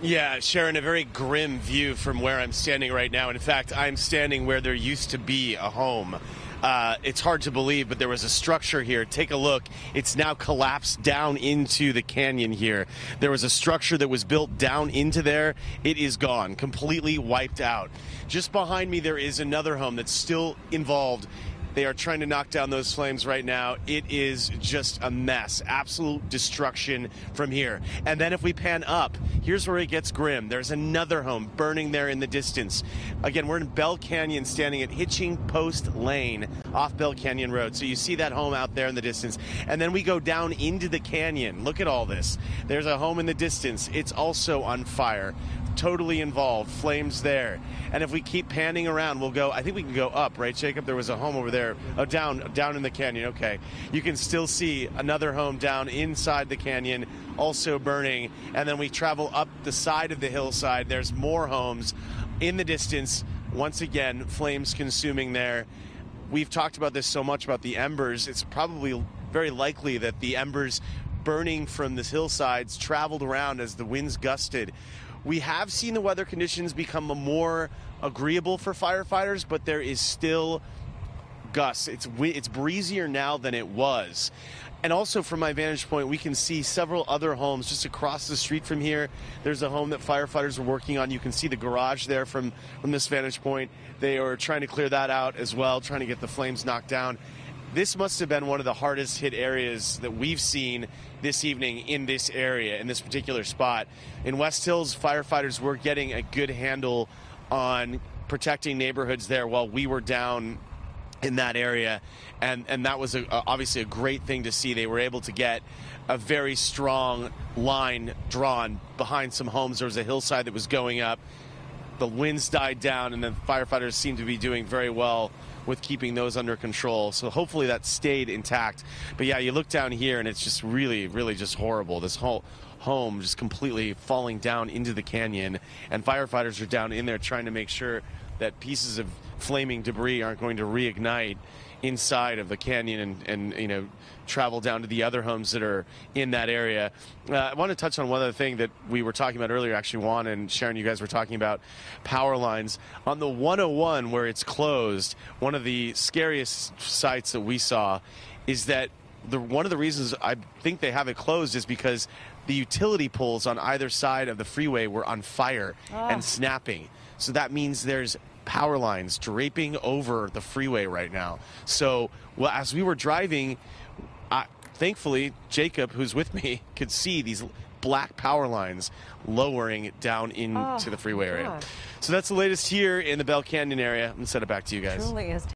Yeah, Sharon, a very grim view from where I'm standing right now. In fact, I'm standing where there used to be a home. It's hard to believe, but there was a structure here. Take a look. It's now collapsed down into the canyon here. There was a structure that was built down into there. It is gone, completely wiped out. Just behind me, there is another home that's still involved. They are trying to knock down those flames right now. It is just a mess. Absolute destruction from here. And then if we pan up, here's where it gets grim. There's another home burning there in the distance. Again, we're in Bell Canyon, standing at Hitching Post Lane off Bell Canyon Road. So you see that home out there in the distance. And then we go down into the canyon. Look at all this. There's a home in the distance. It's also on fire. Totally involved. Flames there. And if we keep panning around, we'll go, I think we can go up, right, Jacob? There was a home over there. Oh, down in the canyon. Okay. You can still see another home down inside the canyon, also burning. And then we travel up the side of the hillside. There's more homes in the distance. Once again, flames consuming there. We've talked about this so much about the embers. It's probably very likely that the embers burning from the hillsides traveled around as the winds gusted. We have seen the weather conditions become more agreeable for firefighters, but there is still gusts. It's breezier now than it was. And also from my vantage point, we can see several other homes just across the street from here. There's a home that firefighters are working on. You can see the garage there from this vantage point. They are trying to clear that out as well, trying to get the flames knocked down. This must have been one of the hardest hit areas that we've seen this evening in this area, in this particular spot. In West Hills, firefighters were getting a good handle on protecting neighborhoods there while we were down in that area, and that was obviously a great thing to see. They were able to get a very strong line drawn behind some homes. There was a hillside that was going up. The winds died down, and the firefighters seemed to be doing very well with keeping those under control. So hopefully that stayed intact. But yeah, you look down here and it's just really, really just horrible. This whole home just completely falling down into the canyon, and firefighters are down in there trying to make sure that pieces of flaming debris aren't going to reignite inside of the canyon and you know, travel down to the other homes that are in that area. I want to touch on one other thing that we were talking about earlier. Actually, Juan and Sharon, you guys were talking about power lines. On the 101 where it's closed, one of the scariest sights that we saw is that one of the reasons I think they have it closed is because the utility poles on either side of the freeway were on fire and snapping. So that means there's power lines draping over the freeway right now. So, well, as we were driving, thankfully, Jacob, who's with me, could see these black power lines lowering down into the freeway area. So that's the latest here in the Bell Canyon area. I'm going to send it back to you guys. Truly is.